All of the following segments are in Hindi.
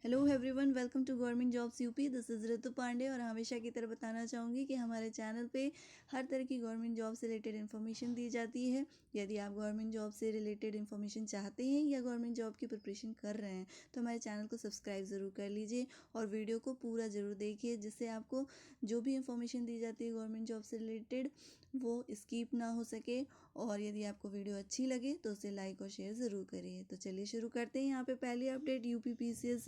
Hello everyone, welcome to government jobs UP. This is Ritu Pandey और हमेशा की तरह बताना चाहूँगी कि हमारे चैनल पे हर तरह की गवर्नमेंट जॉब से रिलेटेड इन्फॉर्मेशन दी जाती है। यदि आप गवर्नमेंट जॉब से रिलेटेड इन्फॉर्मेशन चाहते हैं या गवर्नमेंट जॉब की प्रिपरेशन कर रहे हैं तो हमारे चैनल को सब्सक्राइब ज़रूर कर लीजिए और वीडियो को पूरा ज़रूर देखिए, जिससे आपको जो भी इन्फॉर्मेशन दी जाती है गवर्नमेंट जॉब से रिलेटेड वो स्किप ना हो सके। और यदि आपको वीडियो अच्छी लगे तो उसे लाइक और शेयर ज़रूर करिए। तो चलिए शुरू करते हैं। यहाँ पे पहली अपडेट यूपी पीसीएस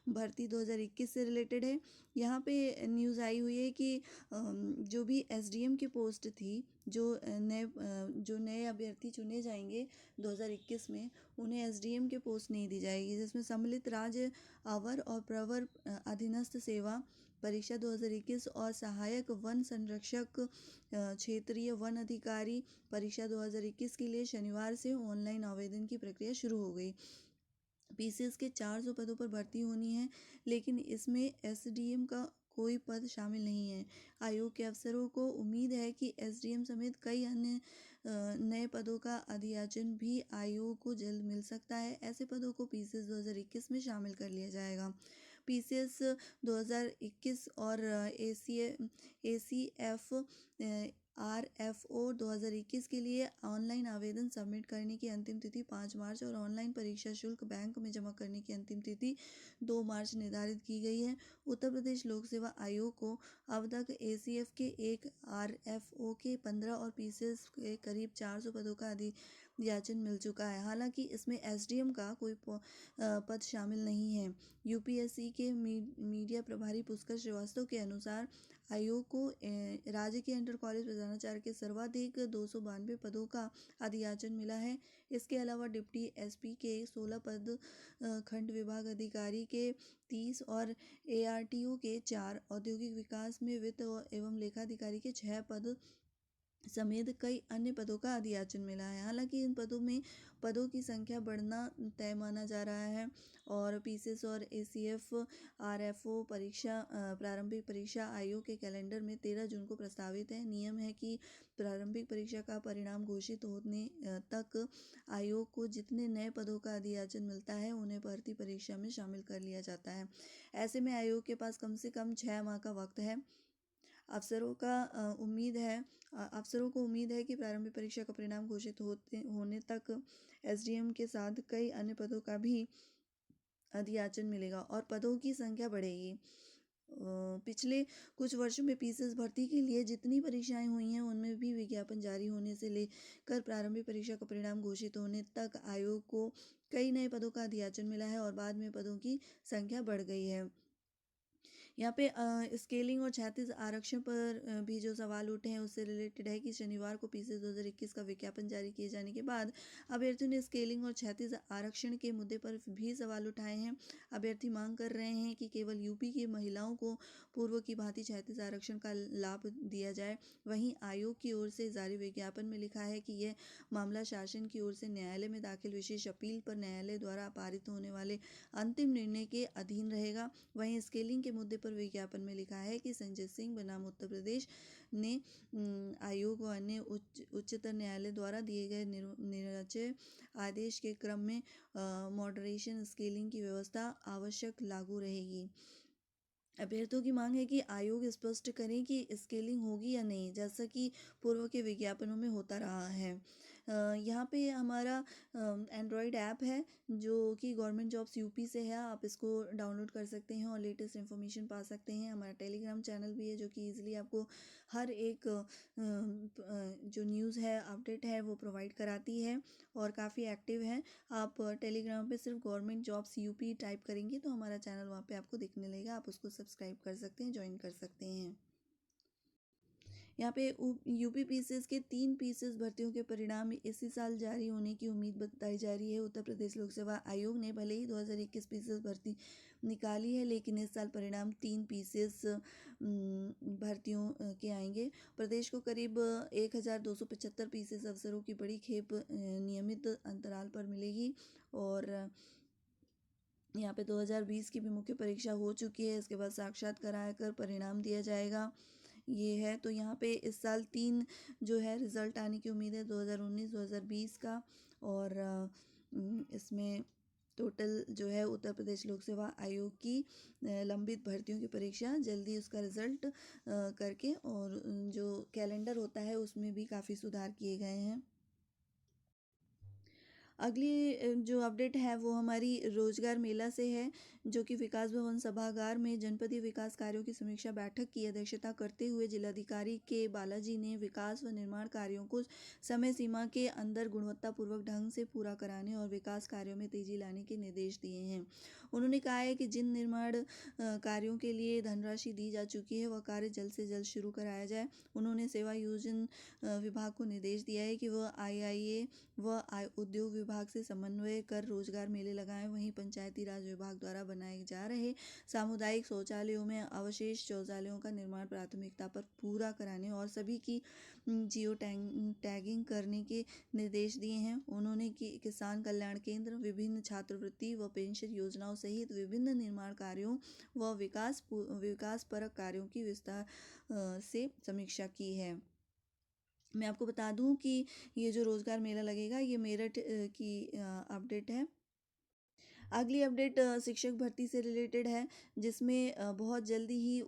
भर्ती 2021 से रिलेटेड है। यहाँ पे न्यूज़ आई हुई है कि जो भी एसडीएम की पोस्ट थी, जो नए अभ्यर्थी चुने जाएंगे 2021 में, उन्हें एसडीएम के पोस्ट नहीं दी जाएगी, जिसमें सम्मिलित राज्य अवर और प्रवर अधीनस्थ सेवा परीक्षा 2021 और सहायक वन संरक्षक क्षेत्रीय वन अधिकारी परीक्षा 2021 के लिए शनिवार से ऑनलाइन आवेदन की प्रक्रिया शुरू हो गई। पीसीएस के 400 पदों पर भर्ती होनी है, लेकिन इसमें एसडीएम का कोई पद शामिल नहीं है। आयोग के अफसरों को उम्मीद है कि एसडीएम समेत कई अन्य नए पदों का अधियाचन भी आयोग को जल्द मिल सकता है। ऐसे पदों को पीसीएस 2021 में शामिल कर लिया जाएगा। पीसीएस 2021 और एसीएफ आरएफओ 2021 के लिए ऑनलाइन आवेदन सबमिट करने की अंतिम तिथि 5 मार्च और ऑनलाइन परीक्षा शुल्क बैंक में जमा करने की अंतिम तिथि 2 मार्च निर्धारित की गई है। उत्तर प्रदेश लोक सेवा आयोग को अब तक एसीएफ के 1, आरएफओ के 15 और पीसीएस के करीब 400 पदों का अधियाचन मिल चुका है। हालांकि इसमें एसडीएम का कोई पद शामिल नहीं है। यूपीएससी के मीडिया प्रभारी पुष्कर श्रीवास्तव के अनुसार आयोग को राज्य के इंटर कॉलेज प्रधानाचार्य के सर्वाधिक 292 पदों का अधियाचन मिला है। इसके अलावा डिप्टी एसपी के 16 पद, खंड विभाग अधिकारी के 30 और एआरटीओ के 4, औद्योगिक विकास में वित्त एवं लेखाधिकारी के 6 पद समेत कई अन्य पदों का अधियाचन मिला है। हालांकि इन पदों की संख्या बढ़ना तय माना जा रहा है और पीसीएस और एसीएफ आरएफओ प्रारंभिक परीक्षा आयोग के कैलेंडर में 13 जून को प्रस्तावित है। नियम है कि प्रारंभिक परीक्षा का परिणाम घोषित होने तक आयोग को जितने नए पदों का अधियाचन मिलता है उन्हें भर्ती परीक्षा में शामिल कर लिया जाता है। ऐसे में आयोग के पास कम से कम 6 माह का वक्त है। अफसरों को उम्मीद है कि प्रारंभिक परीक्षा का परिणाम घोषित होने तक एसडीएम के साथ कई अन्य पदों का भी अधियाचन मिलेगा और पदों की संख्या बढ़ेगी। पिछले कुछ वर्षों में पीसीएस भर्ती के लिए जितनी परीक्षाएं हुई हैं उनमें भी विज्ञापन जारी होने से लेकर प्रारंभिक परीक्षा का परिणाम घोषित होने तक आयोग को कई नए पदों का अधियाचन मिला है और बाद में पदों की संख्या बढ़ गई है। यहाँ पे स्केलिंग और 36 आरक्षण पर भी जो सवाल उठे हैं उससे रिलेटेड है कि शनिवार को पीसीएस 2021 का विज्ञापन जारी किए जाने के बाद अभ्यर्थियों ने स्केलिंग और 36 आरक्षण के मुद्दे पर भी सवाल उठाए हैं। अभ्यर्थी मांग कर रहे हैं कि केवल यूपी की महिलाओं को पूर्व की भांति 36 आरक्षण का लाभ दिया जाए। वहीं आयोग की ओर से जारी विज्ञापन में लिखा है कि यह मामला शासन की ओर से न्यायालय में दाखिल विशेष अपील पर न्यायालय द्वारा पारित होने वाले अंतिम निर्णय के अधीन रहेगा। वहीं स्केलिंग के मुद्दे पर विज्ञापन में लिखा है कि संजय सिंह बनाम उत्तर प्रदेश ने आयोग व अन्य उच्चतर न्यायालय द्वारा दिए गए निर्णय आदेश के क्रम में मॉडरेशन स्केलिंग की व्यवस्था आवश्यक लागू रहेगी। अभ्यर्थियों की मांग है कि आयोग स्पष्ट करें कि स्केलिंग होगी या नहीं, जैसा कि पूर्व के विज्ञापनों में होता रहा है। यहाँ पे हमारा एंड्रॉयड ऐप है जो कि गवर्नमेंट जॉब्स यूपी से है। आप इसको डाउनलोड कर सकते हैं और लेटेस्ट इन्फॉर्मेशन पा सकते हैं। हमारा टेलीग्राम चैनल भी है जो कि ईजिली आपको हर एक जो न्यूज़ है, अपडेट है, वो प्रोवाइड कराती है और काफ़ी एक्टिव है। आप टेलीग्राम पे सिर्फ गवर्नमेंट जॉब्स यूपी टाइप करेंगे तो हमारा चैनल वहाँ पे आपको दिखने लगेगा। आप उसको सब्सक्राइब कर सकते हैं, ज्वाइन कर सकते हैं। यहाँ पे यूपी पीसीएस के 3 पीसीएस भर्तियों के परिणाम इसी साल जारी होने की उम्मीद बताई जा रही है। उत्तर प्रदेश लोक सेवा आयोग ने भले ही 2021 पीसीएस भर्ती निकाली है, लेकिन इस साल परिणाम 3 पीसीएस भर्तियों के आएंगे। प्रदेश को करीब 1275 पीसीएस अफसरों की बड़ी खेप नियमित अंतराल पर मिलेगी और यहाँ पे 2020 की भी मुख्य परीक्षा हो चुकी है। इसके बाद साक्षात्कार कराकर परिणाम दिया जाएगा। ये है तो यहाँ पे इस साल 3 जो है रिज़ल्ट आने की उम्मीद है, 2019 2020 का। और इसमें टोटल जो है उत्तर प्रदेश लोक सेवा आयोग की लंबित भर्तियों की परीक्षा जल्दी उसका रिजल्ट करके, और जो कैलेंडर होता है उसमें भी काफ़ी सुधार किए गए हैं। अगली जो अपडेट है वो हमारी रोजगार मेला से है, जो कि विकास भवन सभागार में जनपदीय विकास कार्यों की समीक्षा बैठक की अध्यक्षता करते हुए जिलाधिकारी के बालाजी ने विकास व निर्माण कार्यों को समय सीमा के अंदर गुणवत्तापूर्वक ढंग से पूरा कराने और विकास कार्यों में तेजी लाने के निर्देश दिए हैं। उन्होंने कहा है कि जिन निर्माण कार्यों के लिए धनराशि दी जा चुकी है वह कार्य जल्द से जल्द शुरू कराया जाए। उन्होंने सेवा योजन विभाग को निर्देश दिया है कि वह आईआईए व उद्योग विभाग से समन्वय कर रोजगार मेले लगाएं। वहीं पंचायती राज विभाग द्वारा बनाए जा रहे सामुदायिक शौचालयों में अवशेष शौचालयों का निर्माण प्राथमिकता पर पूरा कराने और सभी की जियो टैगिंग करने के निर्देश दिए हैं। उन्होंने किसान कल्याण केंद्र, विभिन्न छात्रवृत्ति व पेंशन योजनाओं सहित विभिन्न निर्माण कार्यों व विकासपरक कार्यों की विस्तार से समीक्षा की है। मैं आपको बता दूं कि ये जो रोज़गार मेला लगेगा ये मेरठ की अपडेट है। अगली अपडेट शिक्षक भर्ती से रिलेटेड है, जिसमें बहुत जल्दी ही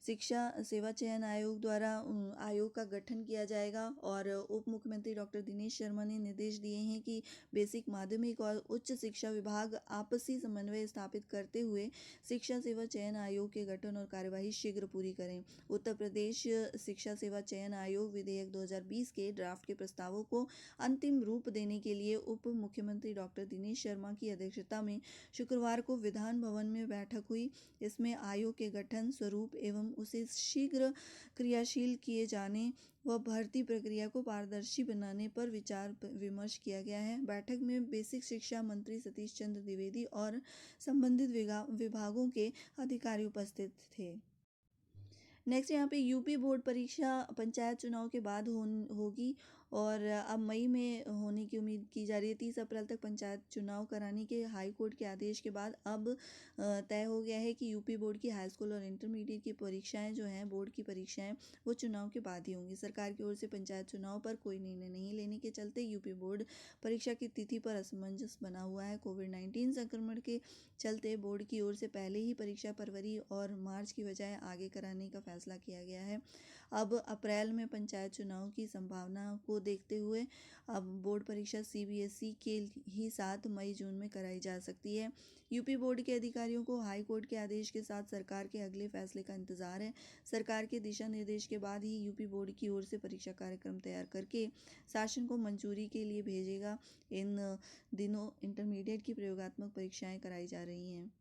शिक्षा सेवा चयन आयोग द्वारा आयोग का गठन किया जाएगा। और उप मुख्यमंत्री डॉक्टर दिनेश शर्मा ने निर्देश दिए हैं कि बेसिक, माध्यमिक और उच्च शिक्षा विभाग आपसी समन्वय स्थापित करते हुए शिक्षा सेवा चयन आयोग के गठन और कार्यवाही शीघ्र पूरी करें। उत्तर प्रदेश शिक्षा सेवा चयन आयोग विधेयक 2020 के ड्राफ्ट के प्रस्तावों को अंतिम रूप देने के लिए उप मुख्यमंत्री डॉक्टर दिनेश शर्मा की अध्यक्षता में शुक्रवार को विधान भवन में बैठक हुई। इसमें आयोग के गठन, स्वरूप एवं उसे शीघ्र क्रियाशील किए जाने व भर्ती प्रक्रिया को पारदर्शी बनाने पर विचार विमर्श किया गया है। बैठक में बेसिक शिक्षा मंत्री सतीश चंद्र द्विवेदी और संबंधित विभागों के अधिकारी उपस्थित थे। नेक्स्ट यहाँ पे यूपी बोर्ड परीक्षा पंचायत चुनाव के बाद होगी, और अब मई में होने की उम्मीद की जा रही है। 30 अप्रैल तक पंचायत चुनाव कराने के हाई कोर्ट के आदेश के बाद अब तय हो गया है कि यूपी बोर्ड की हाई स्कूल और इंटरमीडिएट की परीक्षाएं जो हैं, बोर्ड की परीक्षाएं, वो चुनाव के बाद ही होंगी। सरकार की ओर से पंचायत चुनाव पर कोई निर्णय नहीं लेने के चलते यूपी बोर्ड परीक्षा की तिथि पर असमंजस बना हुआ है। कोविड-19 संक्रमण के चलते बोर्ड की ओर से पहले ही परीक्षा फरवरी और मार्च की बजाय आगे कराने का फैसला किया गया है। अब अप्रैल में पंचायत चुनाव की संभावना को देखते हुए अब बोर्ड परीक्षा सीबीएसई के ही साथ मई जून में कराई जा सकती है। यूपी बोर्ड के अधिकारियों को हाई कोर्ट के आदेश के साथ सरकार के अगले फैसले का इंतजार है। सरकार के दिशा निर्देश के बाद ही यूपी बोर्ड की ओर से परीक्षा कार्यक्रम तैयार करके शासन को मंजूरी के लिए भेजेगा। इन दिनों इंटरमीडिएट की प्रयोगात्मक परीक्षाएं कराई जा रही हैं।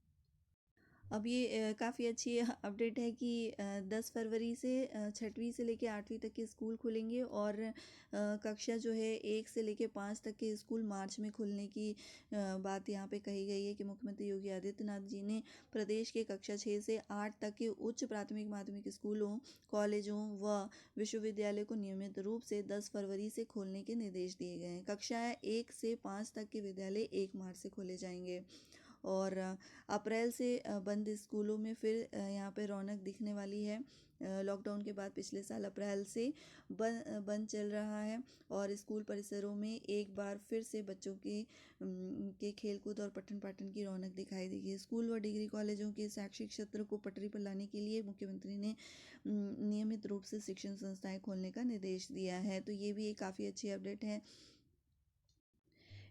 अब ये काफ़ी अच्छी अपडेट है कि 10 फरवरी से 6वीं से लेकर 8वीं तक के स्कूल खुलेंगे, और कक्षा जो है 1 से लेकर 5 तक के स्कूल मार्च में खुलने की बात यहाँ पे कही गई है कि मुख्यमंत्री योगी आदित्यनाथ जी ने प्रदेश के कक्षा 6 से 8 तक के उच्च प्राथमिक माध्यमिक स्कूलों, कॉलेजों व विश्वविद्यालय को नियमित रूप से 10 फरवरी से खोलने के निर्देश दिए गए हैं। कक्षाएँ 1 से 5 तक के विद्यालय 1 मार्च से खोले जाएंगे, और अप्रैल से बंद स्कूलों में फिर यहाँ पे रौनक दिखने वाली है। लॉकडाउन के बाद पिछले साल अप्रैल से बंद चल रहा है, और स्कूल परिसरों में एक बार फिर से बच्चों के खेलकूद और पठन पाठन की रौनक दिखाई देगी। स्कूल व डिग्री कॉलेजों के शैक्षिक क्षेत्र को पटरी पर लाने के लिए मुख्यमंत्री ने नियमित रूप से शिक्षण संस्थाएं खोलने का निर्देश दिया है। तो ये भी एक काफ़ी अच्छी अपडेट है।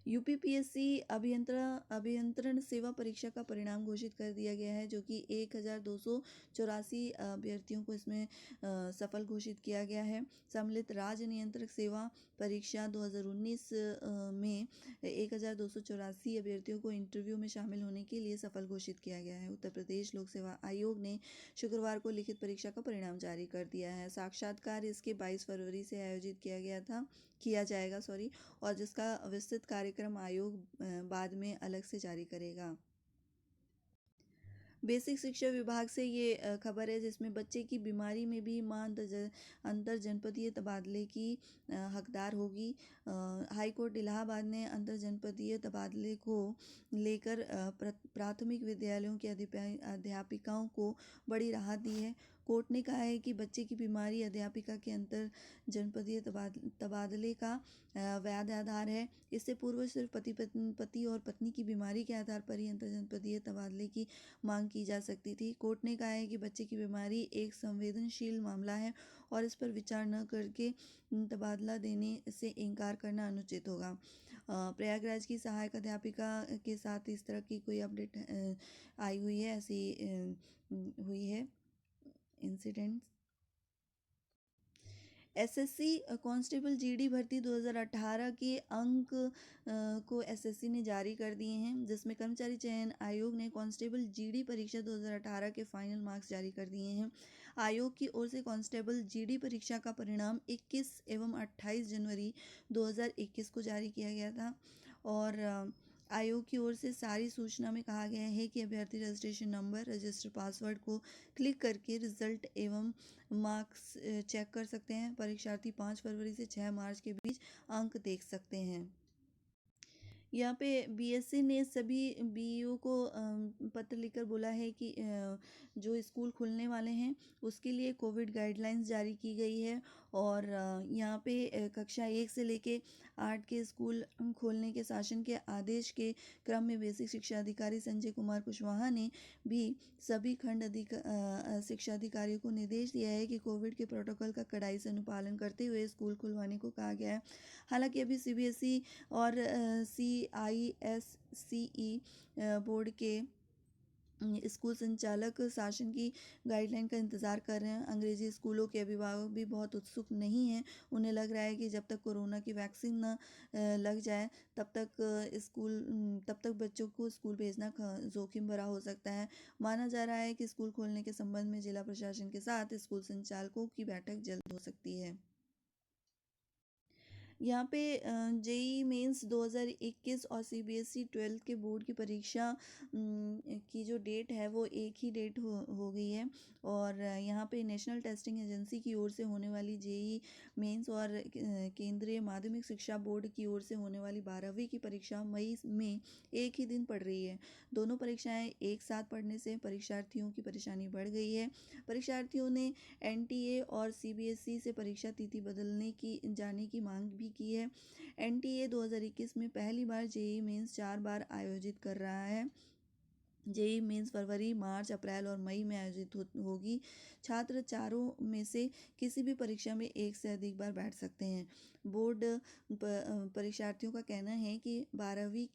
यूपीपीएससी अभियंत्रण सेवा परीक्षा का परिणाम घोषित कर दिया गया है, जो कि 1284 अभ्यर्थियों को इसमें सफल घोषित किया गया है। सम्मिलित राज्य नियंत्रक सेवा परीक्षा 2019 में 1284 अभ्यर्थियों को इंटरव्यू में शामिल होने के लिए सफल घोषित किया गया है। उत्तर प्रदेश लोक सेवा आयोग ने शुक्रवार को लिखित परीक्षा का परिणाम जारी कर दिया है। साक्षात्कार इसके 22 फरवरी से आयोजित किया जाएगा, और जिसका विस्तृत कार्यक्रम आयोग बाद में अलग से जारी करेगा। बेसिक शिक्षा विभाग से ये खबर है, जिसमें बच्चे की बीमारी में भी मां अंतर जनपदीय तबादले की हकदार होगी। हाई कोर्ट इलाहाबाद ने अंतर जनपदीय तबादले को लेकर प्राथमिक विद्यालयों के अध्यापिकाओं को बड़ी राहत दी है। कोर्ट ने कहा है कि बच्चे की बीमारी अध्यापिका के अंतर जनपदीय तबादले का वैध आधार है। इससे पूर्व सिर्फ पति और पत्नी की बीमारी के आधार पर ही अंतर जनपदीय तबादले की मांग की जा सकती थी। कोर्ट ने कहा है कि बच्चे की बीमारी एक संवेदनशील मामला है और इस पर विचार न करके तबादला देने से इनकार करना अनुचित होगा। प्रयागराज की सहायक अध्यापिका के साथ इस तरह की कोई अपडेट आई हुई है, ऐसी हुई है इंसिडेंट। एसएससी कांस्टेबल जीडी भर्ती 2018 के अंक को एसएससी ने जारी कर दिए हैं, जिसमें कर्मचारी चयन आयोग ने कांस्टेबल जीडी परीक्षा 2018 के फाइनल मार्क्स जारी कर दिए हैं। आयोग की ओर से कांस्टेबल जीडी परीक्षा का परिणाम 21 एवं 28 जनवरी 2021 को जारी किया गया था। और आयोग की ओर से सारी सूचना में कहा गया है कि अभ्यर्थी रजिस्ट्रेशन नंबर, रजिस्टर पासवर्ड को क्लिक करके रिजल्ट एवं मार्क्स चेक कर सकते हैं। परीक्षार्थी 5 फरवरी से 6 मार्च के बीच अंक देख सकते हैं। यहाँ पे बीएससी ने सभी बीईओ को पत्र लिखकर बोला है कि जो स्कूल खुलने वाले हैं उसके लिए कोविड गाइडलाइंस जारी की गई है। और यहाँ पे कक्षा 1 से लेके 8 के स्कूल खोलने के शासन के आदेश के क्रम में बेसिक शिक्षा अधिकारी संजय कुमार कुशवाहा ने भी सभी खंड शिक्षा अधिकारियों को निर्देश दिया है कि कोविड के प्रोटोकॉल का कड़ाई से अनुपालन करते हुए स्कूल खुलवाने को कहा गया है। हालांकि अभी सीबीएसई और CISCE बोर्ड के स्कूल संचालक शासन की गाइडलाइन का इंतज़ार कर रहे हैं। अंग्रेजी स्कूलों के अभिभावक भी बहुत उत्सुक नहीं हैं। उन्हें लग रहा है कि जब तक कोरोना की वैक्सीन न लग जाए तब तक बच्चों को स्कूल भेजना जोखिम भरा हो सकता है। माना जा रहा है कि स्कूल खोलने के संबंध में जिला प्रशासन के साथ स्कूल संचालकों की बैठक जल्द हो सकती है। यहाँ पे जेई मेंस 2021 और सीबीएसई 12th के बोर्ड की परीक्षा की जो डेट है वो एक ही डेट हो गई है। और यहाँ पे नेशनल टेस्टिंग एजेंसी की ओर से होने वाली जेई मेंस और केंद्रीय माध्यमिक शिक्षा बोर्ड की ओर से होने वाली 12वीं की परीक्षा मई में एक ही दिन पड़ रही है। दोनों परीक्षाएं एक साथ पढ़ने से परीक्षार्थियों की परेशानी बढ़ गई है। परीक्षार्थियों ने एनटीए और सीबीएसई से परीक्षा तिथि बदलने की जाने की मांग भी की है। एनटीए 2021 में पहली बार जेईई मेंस 4 बार आयोजित कर रहा है। जेईई मेंस फरवरी, मार्च, अप्रैल और मई में आयोजित होगी। छात्र चारों में से किसी भी परीक्षा में एक से अधिक बार बैठ सकते हैं। बोर्ड परीक्षार्थियों का कहना है कि 12वीं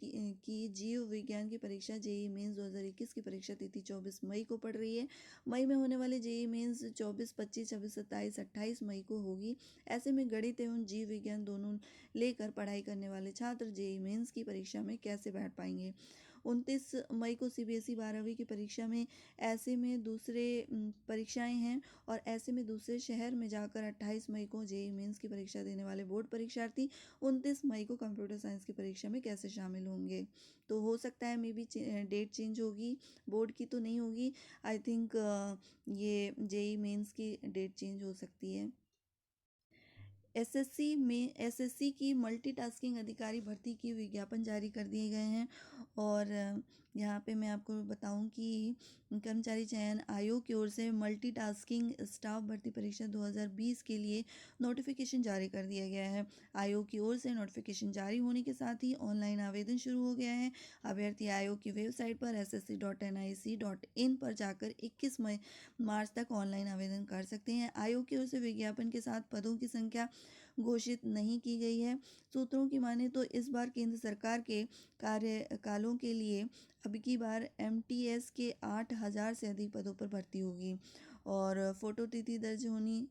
की जीव विज्ञान की परीक्षा जेईई मेंस 2021 की परीक्षा तिथि 24 मई को पड़ रही है। मई में होने वाले जेईई मेंस 24, 25, 26, 27, 28 मई को होगी। ऐसे में गणित एवं जीव विज्ञान दोनों लेकर पढ़ाई करने वाले छात्र जेईई मेंस की परीक्षा में कैसे बैठ पाएंगे। 29 मई को सीबीएसई 12वीं की परीक्षा में ऐसे में दूसरे परीक्षाएं हैं। और ऐसे में दूसरे शहर में जाकर 28 मई को जेईई मेंस की परीक्षा देने वाले बोर्ड परीक्षार्थी 29 मई को कंप्यूटर साइंस की परीक्षा में कैसे शामिल होंगे। तो हो सकता है मे बी डेट चेंज होगी, बोर्ड की तो नहीं होगी। आई थिंक ये जेईई मेंस की डेट चेंज हो सकती है। एसएससी की मल्टीटास्किंग अधिकारी भर्ती की विज्ञापन जारी कर दिए गए हैं। और यहाँ पे मैं आपको बताऊं कि कर्मचारी चयन आयोग की ओर से मल्टीटास्किंग स्टाफ भर्ती परीक्षा 2020 के लिए नोटिफिकेशन जारी कर दिया गया है। आयोग की ओर से नोटिफिकेशन जारी होने के साथ ही ऑनलाइन आवेदन शुरू हो गया है। अभ्यर्थी आयोग की वेबसाइट पर ssc.nic.in पर जाकर 21 मार्च तक ऑनलाइन आवेदन कर सकते हैं। आयोग की ओर से विज्ञापन के साथ पदों की संख्या घोषित नहीं की गई है। सूत्रों की माने तो इस बार केंद्र सरकार के कार्यकालों के लिए अब की बार एमटीएस के 8000 से अधिक पदों पर भर्ती होगी। और फोटो तिथि दर्ज होनी,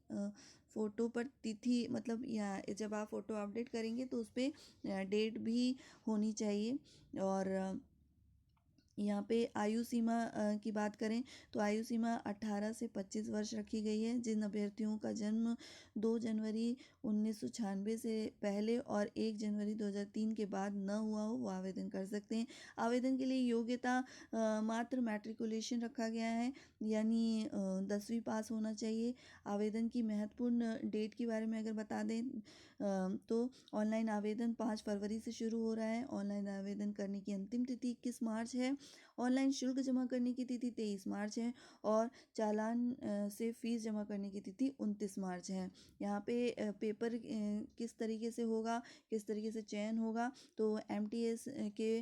फ़ोटो पर तिथि मतलब या जब आप फ़ोटो अपडेट करेंगे तो उस पर डेट भी होनी चाहिए। और यहाँ पे आयु सीमा की बात करें तो आयु सीमा 18 से 25 वर्ष रखी गई है। जिन अभ्यर्थियों का जन्म 2 जनवरी 1996 से पहले और 1 जनवरी 2003 के बाद न हुआ हो वो आवेदन कर सकते हैं। आवेदन के लिए योग्यता मात्र मैट्रिकुलेशन रखा गया है, यानी 10वीं पास होना चाहिए। आवेदन की महत्वपूर्ण डेट के बारे में अगर बता दें तो ऑनलाइन आवेदन 5 फरवरी से शुरू हो रहा है। ऑनलाइन आवेदन करने की अंतिम तिथि 21 मार्च है। ऑनलाइन शुल्क जमा करने की तिथि 23 मार्च है और चालान से फीस जमा करने की तिथि 29 मार्च है। यहाँ पे पेपर किस तरीके से होगा, किस तरीके से चयन होगा, तो एमटीएस के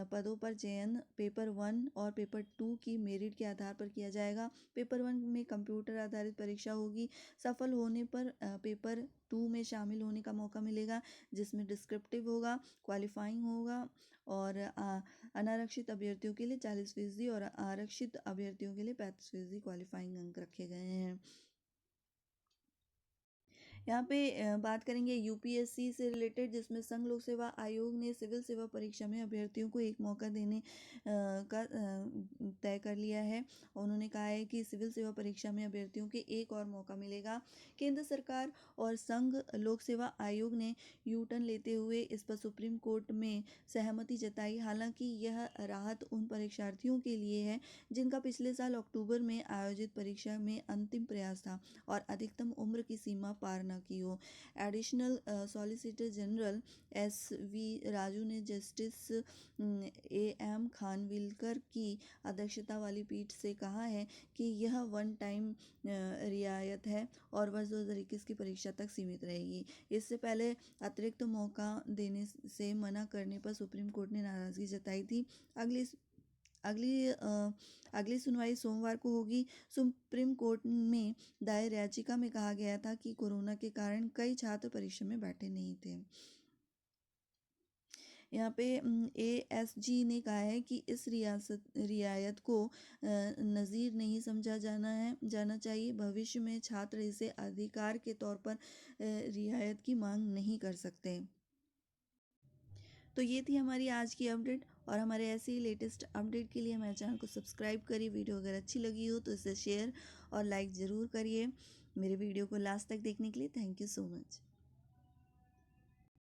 पदों पर चयन पेपर 1 और पेपर 2 की मेरिट के आधार पर किया जाएगा। पेपर 1 में कंप्यूटर आधारित परीक्षा होगी। सफल होने पर पेपर 2 में शामिल होने का मौका मिलेगा, जिसमें डिस्क्रिप्टिव होगा, क्वालिफाइंग होगा और अनारक्षित अभ्यर्थियों के लिए 40% और आरक्षित अभ्यर्थियों के लिए 35% क्वालिफाइंग अंक रखे गए हैं। यहाँ पे बात करेंगे यूपीएससी से रिलेटेड, जिसमें संघ लोक सेवा आयोग ने सिविल सेवा परीक्षा में अभ्यर्थियों को एक मौका देने का तय कर लिया है। उन्होंने कहा है कि सिविल सेवा परीक्षा में अभ्यर्थियों के एक और मौका मिलेगा। केंद्र सरकार और संघ लोक सेवा आयोग ने यू टर्न लेते हुए इस पर सुप्रीम कोर्ट में सहमति जताई। हालांकि यह राहत उन परीक्षार्थियों के लिए है जिनका पिछले साल अक्टूबर में आयोजित परीक्षा में अंतिम प्रयास था और अधिकतम उम्र की सीमा पार न की हो। Additional solicitor general SV Raju ने जस्टिस AM खानविलकर की अध्यक्षता वाली पीठ से कहा है कि यह वन टाइम रियायत है और वर्ष 2021 की परीक्षा तक सीमित रहेगी। इससे पहले अतिरिक्त मौका देने से मना करने पर सुप्रीम कोर्ट ने नाराजगी जताई थी। अगली सुनवाई सोमवार को होगी। सुप्रीम कोर्ट में दायर याचिका में कहा गया था कि कोरोना के कारण कई छात्र परीक्षा में बैठे नहीं थे। यहाँ पे ASG ने कहा है कि इस रियायत को नज़ीर नहीं समझा जाना चाहिए। भविष्य में छात्र इसे अधिकार के तौर पर रियायत की मांग नहीं कर सकते। तो ये थी हमारी आज की अपडेट, और हमारे ऐसे ही लेटेस्ट अपडेट के लिए हमारे चैनल को सब्सक्राइब करिए। वीडियो अगर अच्छी लगी हो तो इसे शेयर और लाइक ज़रूर करिए। मेरे वीडियो को लास्ट तक देखने के लिए थैंक यू सो मच।